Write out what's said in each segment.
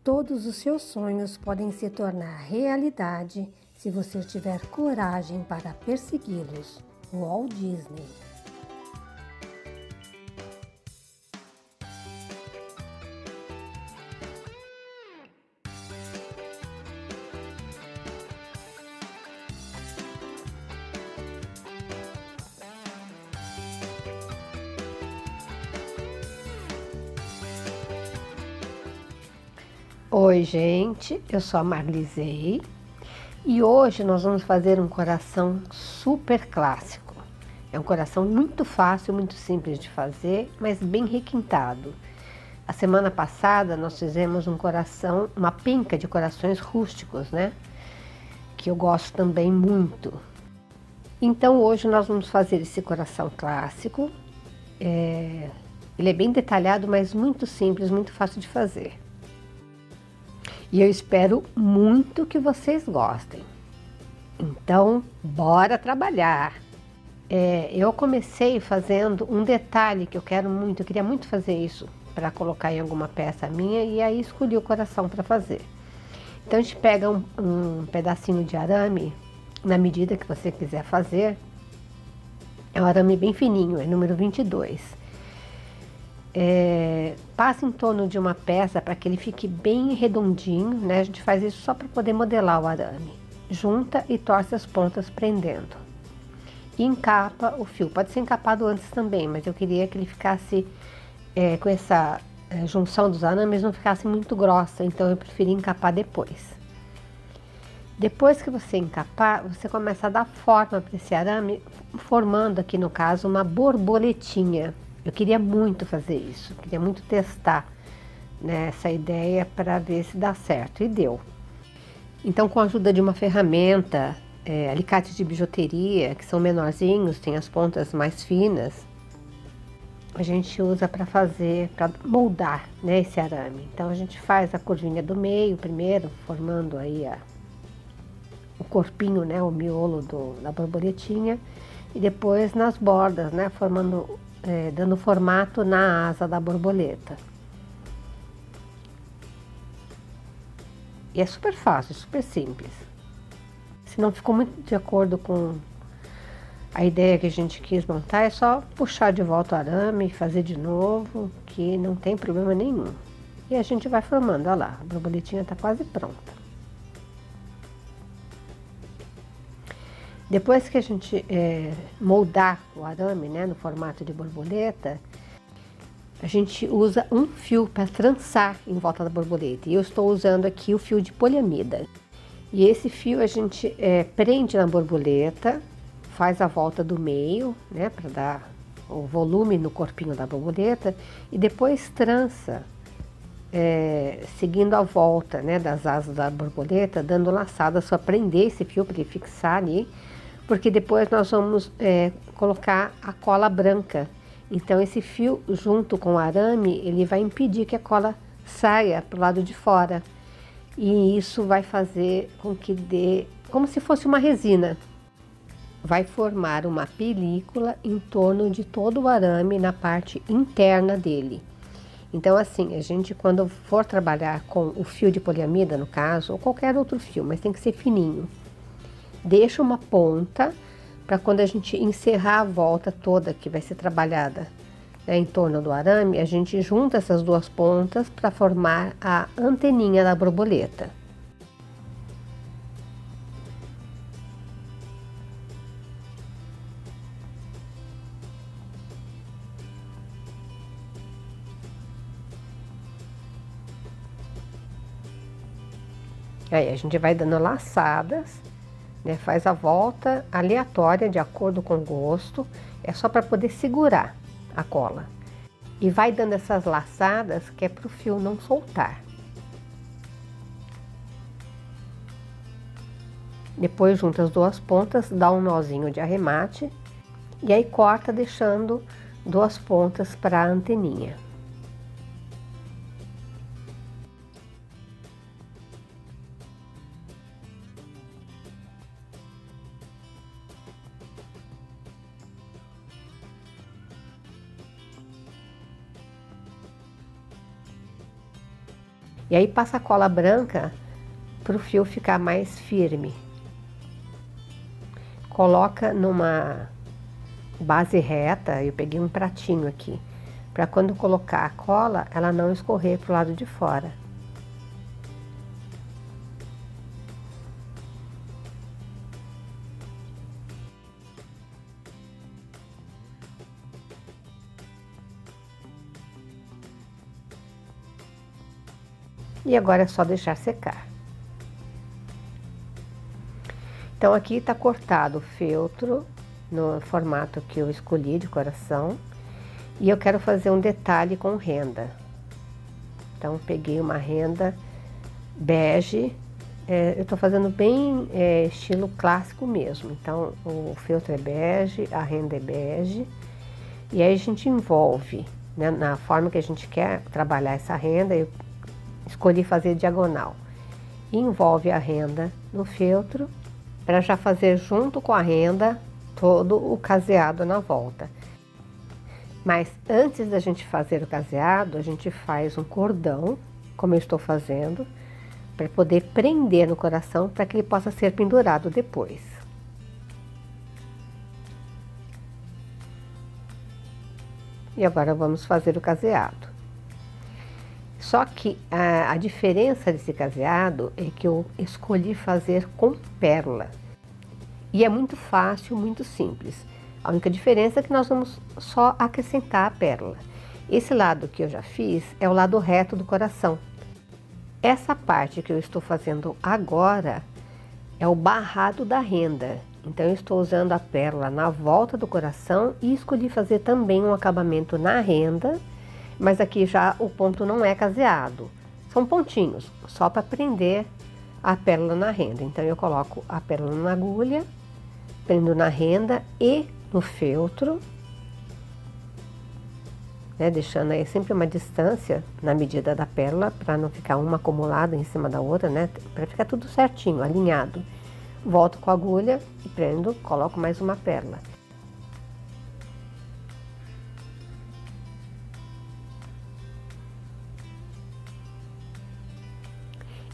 Todos os seus sonhos podem se tornar realidade se você tiver coragem para persegui-los. Walt Disney. Oi, gente, eu sou a Marlisei e hoje nós vamos fazer um coração super clássico. É um coração muito fácil, muito simples de fazer, mas bem requintado. A semana passada nós fizemos um coração, uma penca de corações rústicos, né? Que eu gosto também muito. Então hoje nós vamos fazer esse coração clássico. Ele é bem detalhado, mas muito simples, muito fácil de fazer. E eu espero muito que vocês gostem. Então, bora trabalhar! Eu comecei fazendo um detalhe que eu queria muito fazer isso para colocar em alguma peça minha, e aí escolhi o coração para fazer. Então a gente pega um pedacinho de arame, na medida que você quiser fazer. É um arame bem fininho, é número 22. Passa em torno de uma peça para que ele fique bem redondinho, né? A gente faz isso só para poder modelar o arame. Junta e torce as pontas prendendo. E encapa o fio. Pode ser encapado antes também, mas eu queria que ele ficasse com essa junção dos arames, não ficasse muito grossa, então eu preferi encapar depois. Depois que você encapar, você começa a dar forma para esse arame, formando aqui no caso uma borboletinha. Eu queria muito fazer isso, queria muito testar, né, essa ideia para ver se dá certo, e deu. Então, com a ajuda de uma ferramenta, alicates de bijuteria, que são menorzinhos, tem as pontas mais finas, a gente usa para moldar, né, esse arame. Então a gente faz a curvinha do meio primeiro, formando aí o corpinho, né, o miolo da borboletinha, e depois nas bordas, né, dando formato na asa da borboleta. E é super fácil, super simples. Se não ficou muito de acordo com a ideia que a gente quis montar, é só puxar de volta o arame e fazer de novo, que não tem problema nenhum. E a gente vai formando, olha lá, a borboletinha está quase pronta. Depois que a gente moldar o arame, né, no formato de borboleta, a gente usa um fio para trançar em volta da borboleta. E eu estou usando aqui o fio de poliamida. E esse fio a gente prende na borboleta, faz a volta do meio, né, para dar o volume no corpinho da borboleta, e depois trança, seguindo a volta, né, das asas da borboleta, dando laçadas para prender esse fio, para ele fixar ali, porque depois nós vamos colocar a cola branca. Então esse fio, junto com o arame, ele vai impedir que a cola saia para o lado de fora. E isso vai fazer com que dê como se fosse uma resina. Vai formar uma película em torno de todo o arame na parte interna dele. Então assim, a gente quando for trabalhar com o fio de poliamida, no caso, ou qualquer outro fio, mas tem que ser fininho, deixa uma ponta para quando a gente encerrar a volta toda que vai ser trabalhada, né, em torno do arame, a gente junta essas duas pontas para formar a anteninha da borboleta. Aí a gente vai dando laçadas, né, faz a volta aleatória de acordo com o gosto, é só para poder segurar a cola. E vai dando essas laçadas que é para o fio não soltar. Depois junta as duas pontas, dá um nozinho de arremate e aí corta deixando duas pontas para a anteninha. E aí passa a cola branca para o fio ficar mais firme. Coloca numa base reta, eu peguei um pratinho aqui, para quando colocar a cola, ela não escorrer para o lado de fora. E agora é só deixar secar. Então aqui está cortado o feltro no formato que eu escolhi de coração. E eu quero fazer um detalhe com renda. Então peguei uma renda bege. Eu tô fazendo bem estilo clássico mesmo. Então o feltro é bege, a renda é bege. E aí a gente envolve, né, na forma que a gente quer trabalhar essa renda. Eu escolhi fazer diagonal. Envolve a renda no feltro para já fazer junto com a renda todo o caseado na volta. Mas antes da gente fazer o caseado, a gente faz um cordão, como eu estou fazendo, para poder prender no coração para que ele possa ser pendurado depois. E agora vamos fazer o caseado. Só que a diferença desse caseado é que eu escolhi fazer com pérola. E é muito fácil, muito simples. A única diferença é que nós vamos só acrescentar a pérola. Esse lado que eu já fiz é o lado reto do coração. Essa parte que eu estou fazendo agora é o barrado da renda. Então eu estou usando a pérola na volta do coração e escolhi fazer também um acabamento na renda. Mas aqui já o ponto não é caseado, são pontinhos, só para prender a pérola na renda. Então eu coloco a pérola na agulha, prendo na renda e no feltro, né, deixando aí sempre uma distância na medida da pérola, para não ficar uma acumulada em cima da outra, né, para ficar tudo certinho, alinhado. Volto com a agulha e prendo, coloco mais uma pérola.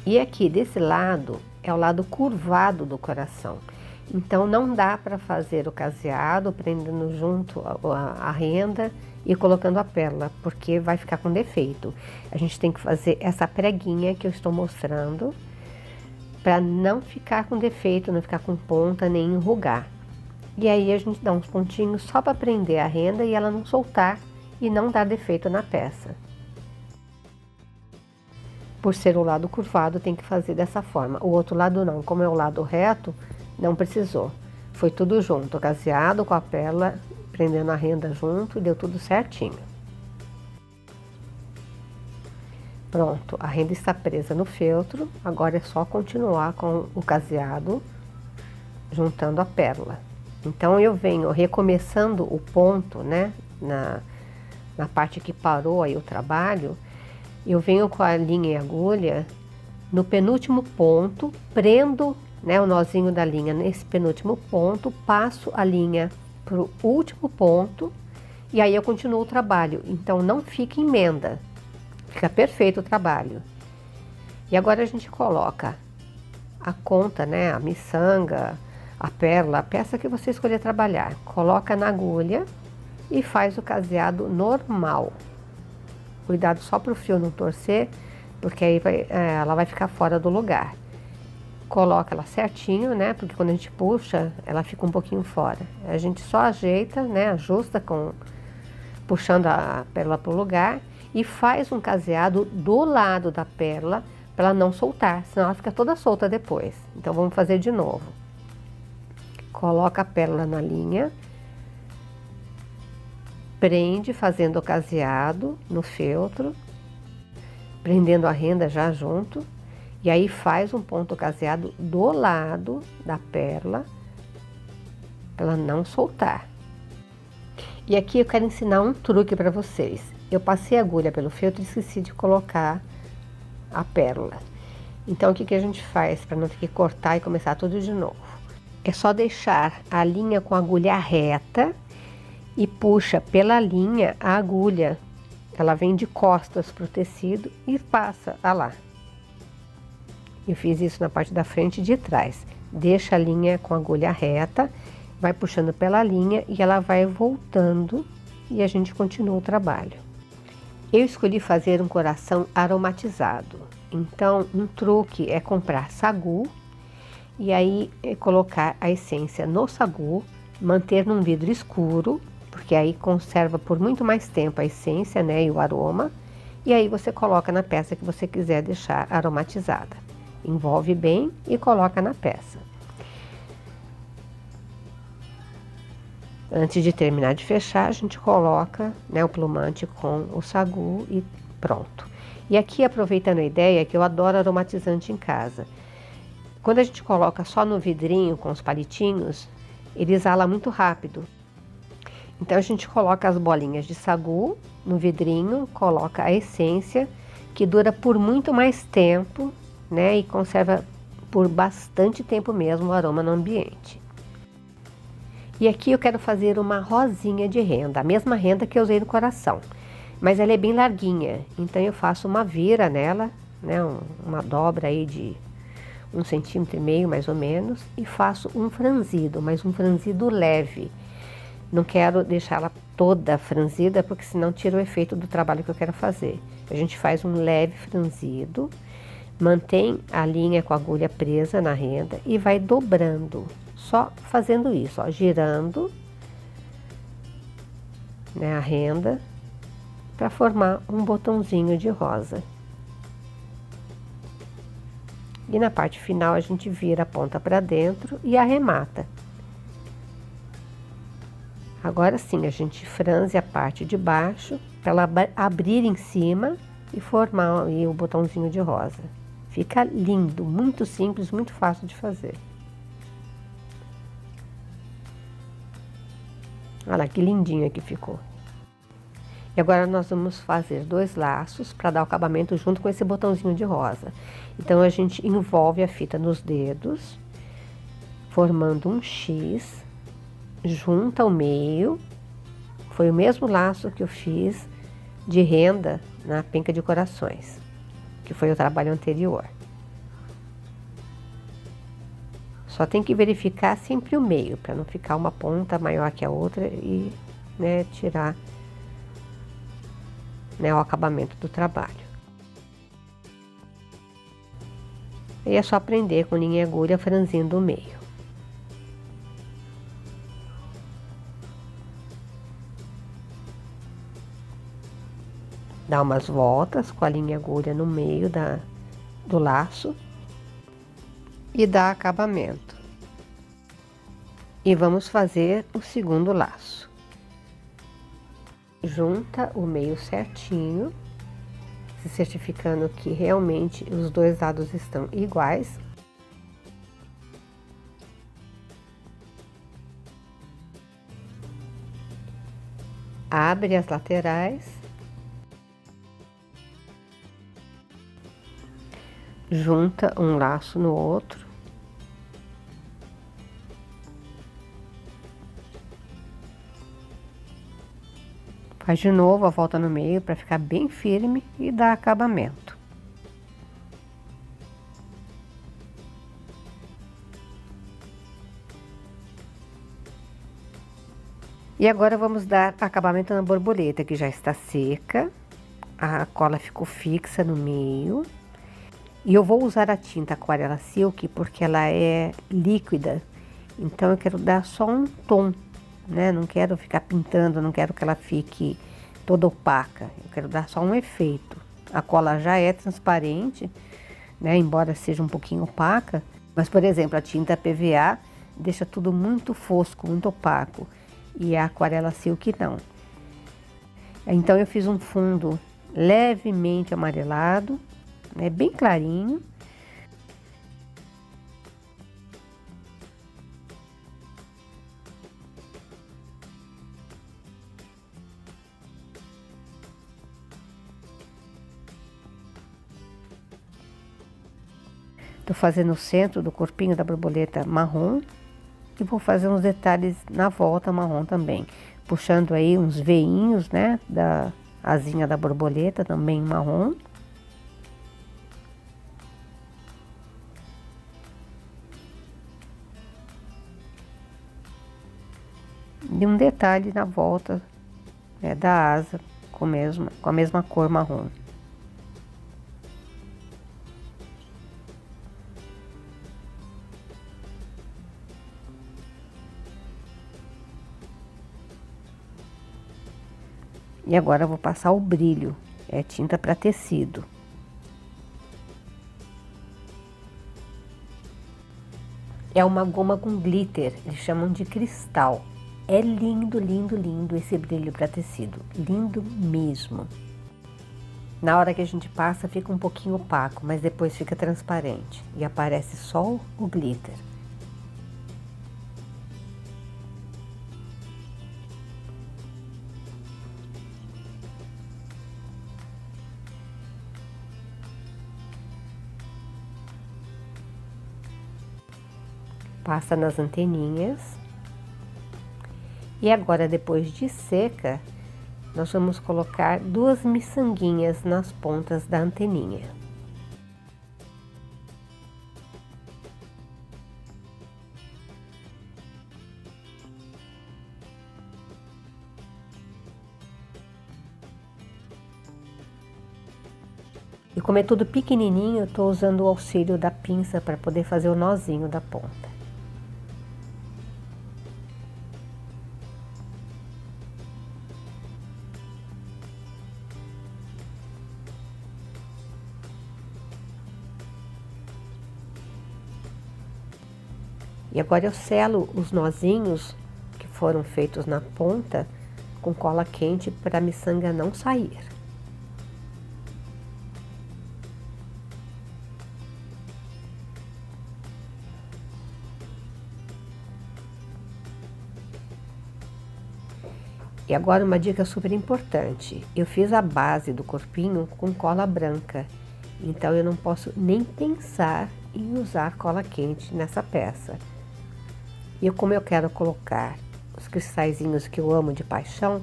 E aqui desse lado é o lado curvado do coração. Então não dá para fazer o caseado prendendo junto a renda e colocando a pérola, porque vai ficar com defeito. A gente tem que fazer essa preguinha que eu estou mostrando para não ficar com defeito, não ficar com ponta nem enrugar. E aí a gente dá uns pontinhos só para prender a renda e ela não soltar e não dar defeito na peça. Por ser o lado curvado, tem que fazer dessa forma. O outro lado não, como é o lado reto, não precisou. Foi tudo junto, caseado com a pérola, prendendo a renda junto e deu tudo certinho. Pronto, a renda está presa no feltro, agora é só continuar com o caseado, juntando a pérola. Então eu venho recomeçando o ponto, né, na parte que parou aí o trabalho. Eu venho com a linha e agulha no penúltimo ponto, prendo, né, o nozinho da linha nesse penúltimo ponto, passo a linha para o último ponto e aí eu continuo o trabalho. Então não fica emenda, fica perfeito o trabalho. E agora a gente coloca a conta, né, a miçanga, a pérola, a peça que você escolher trabalhar. Coloca na agulha e faz o caseado normal. Cuidado só para o fio não torcer, porque aí ela vai ficar fora do lugar. Coloca ela certinho, né? Porque quando a gente puxa, ela fica um pouquinho fora. A gente só ajeita, né? Ajusta puxando a pérola para o lugar e faz um caseado do lado da pérola para ela não soltar, senão ela fica toda solta depois. Então vamos fazer de novo. Coloca a pérola na linha. Prende fazendo o caseado no feltro, prendendo a renda já junto, e aí faz um ponto caseado do lado da pérola, para ela não soltar. E aqui eu quero ensinar um truque para vocês. Eu passei a agulha pelo feltro e esqueci de colocar a pérola. Então o que a gente faz para não ter que cortar e começar tudo de novo? É só deixar a linha com a agulha reta e puxa pela linha a agulha. Ela vem de costas para o tecido e passa, lá, Eu fiz isso na parte da frente e de trás. Deixa a linha com a agulha reta, vai puxando pela linha e ela vai voltando e a gente continua o trabalho. Eu escolhi fazer um coração aromatizado. Então, um truque é comprar sagu e aí colocar a essência no sagu, manter num vidro escuro, porque aí conserva por muito mais tempo a essência, né, e o aroma. E aí você coloca na peça que você quiser deixar aromatizada. Envolve bem e coloca na peça. Antes de terminar de fechar, a gente coloca, né, o plumante com o sagu e pronto. E aqui, aproveitando a ideia, que eu adoro aromatizante em casa. Quando a gente coloca só no vidrinho com os palitinhos, ele exala muito rápido. Então a gente coloca as bolinhas de sagu no vidrinho, coloca a essência, que dura por muito mais tempo, né, e conserva por bastante tempo mesmo o aroma no ambiente. E aqui eu quero fazer uma rosinha de renda, a mesma renda que eu usei no coração, mas ela é bem larguinha, então eu faço uma vira nela, né, uma dobra aí de 1,5 cm mais ou menos, e faço um franzido, mas um franzido leve. Não quero deixar ela toda franzida, porque senão tira o efeito do trabalho que eu quero fazer. A gente faz um leve franzido, mantém a linha com a agulha presa na renda e vai dobrando. Só fazendo isso, ó, girando, né, a renda para formar um botãozinho de rosa. E na parte final a gente vira a ponta para dentro e arremata. Agora sim, a gente franze a parte de baixo para ela abrir em cima e formar aí o botãozinho de rosa. Fica lindo, muito simples, muito fácil de fazer. Olha lá que lindinho que ficou. E agora nós vamos fazer 2 laços para dar o acabamento junto com esse botãozinho de rosa. Então a gente envolve a fita nos dedos, formando um X, junta ao meio. Foi o mesmo laço que eu fiz de renda na penca de corações, que foi o trabalho anterior. Só tem que verificar sempre o meio, para não ficar uma ponta maior que a outra e, né, tirar, né, o acabamento do trabalho. E é só prender com linha e agulha, franzindo o meio. Dá umas voltas com a linha e agulha no meio do laço e dá acabamento. E vamos fazer o segundo laço. Junta o meio certinho, se certificando que realmente os 2 lados estão iguais. Abre as laterais. Junta um laço no outro. Faz de novo a volta no meio para ficar bem firme e dar acabamento. E agora vamos dar acabamento na borboleta, que já está seca. A cola ficou fixa no meio. E eu vou usar a tinta Aquarela Silk porque ela é líquida. Então eu quero dar só um tom, né? Não quero ficar pintando, não quero que ela fique toda opaca. Eu quero dar só um efeito. A cola já é transparente, né? Embora seja um pouquinho opaca. Mas, por exemplo, a tinta PVA deixa tudo muito fosco, muito opaco. E a Aquarela Silk não. Então eu fiz um fundo levemente amarelado, né, bem clarinho. Tô fazendo o centro do corpinho da borboleta marrom e vou fazer uns detalhes na volta marrom também, puxando aí uns veinhos, né, da asinha da borboleta também marrom. E um detalhe na volta, né, da asa com a mesma cor marrom. E agora eu vou passar o brilho, é tinta para tecido. É uma goma com glitter, eles chamam de cristal. É lindo, lindo, lindo esse brilho para tecido, lindo mesmo. Na hora que a gente passa fica um pouquinho opaco, mas depois fica transparente e aparece só o glitter. Passa nas anteninhas. E agora, depois de seca, nós vamos colocar 2 miçanguinhas nas pontas da anteninha. E como é tudo pequenininho, eu tô usando o auxílio da pinça para poder fazer o nozinho da ponta. E agora eu selo os nozinhos que foram feitos na ponta com cola quente para a miçanga não sair. E agora uma dica super importante, eu fiz a base do corpinho com cola branca, então eu não posso nem pensar em usar cola quente nessa peça. E como eu quero colocar os cristalzinhos que eu amo de paixão,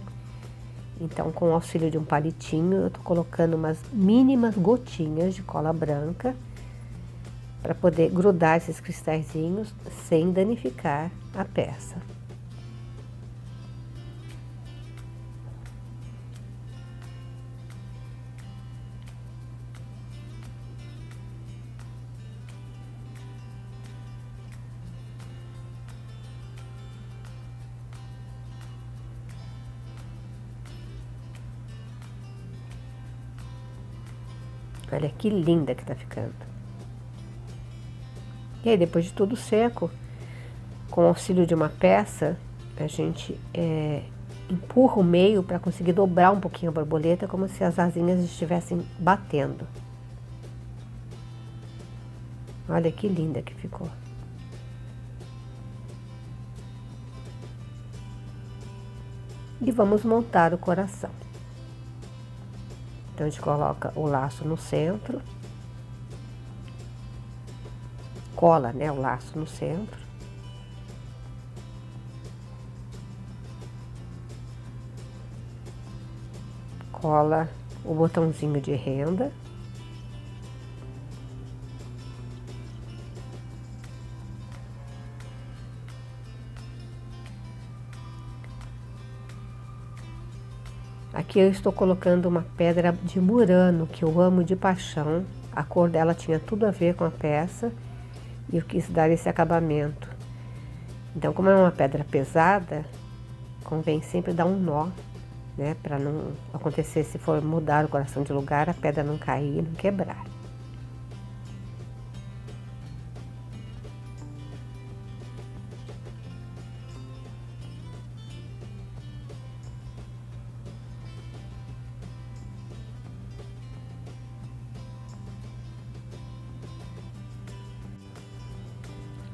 então com o auxílio de um palitinho eu tô colocando umas mínimas gotinhas de cola branca para poder grudar esses cristalzinhos sem danificar a peça. Olha que linda que tá ficando. E aí, depois de tudo seco, com o auxílio de uma peça, a gente empurra o meio para conseguir dobrar um pouquinho a borboleta, como se as asinhas estivessem batendo. Olha que linda que ficou. E vamos montar o coração. Então, a gente coloca o laço no centro, cola, né, o laço no centro. Cola o botãozinho de renda. Aqui eu estou colocando uma pedra de murano, que eu amo de paixão. A cor dela tinha tudo a ver com a peça e eu quis dar esse acabamento. Então, como é uma pedra pesada, convém sempre dar um nó, né? Para não acontecer, se for mudar o coração de lugar, a pedra não cair e não quebrar.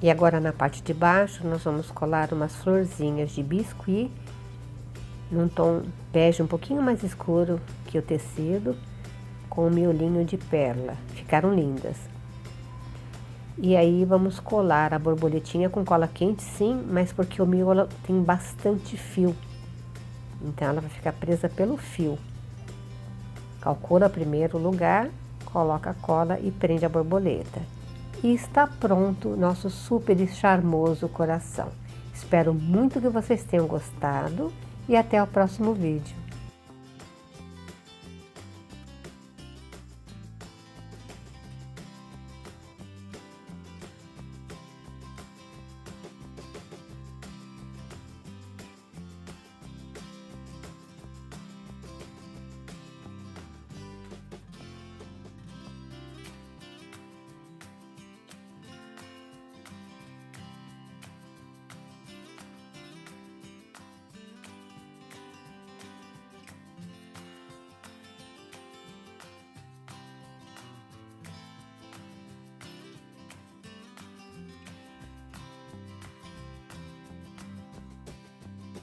E agora na parte de baixo nós vamos colar umas florzinhas de biscuit num tom bege um pouquinho mais escuro que o tecido, com um miolinho de pérola. Ficaram lindas. E aí vamos colar a borboletinha com cola quente, sim, mas porque o miolo tem bastante fio. Então ela vai ficar presa pelo fio. Calcula primeiro o lugar, coloca a cola e prende a borboleta. E está pronto nosso super charmoso coração. Espero muito que vocês tenham gostado e até o próximo vídeo.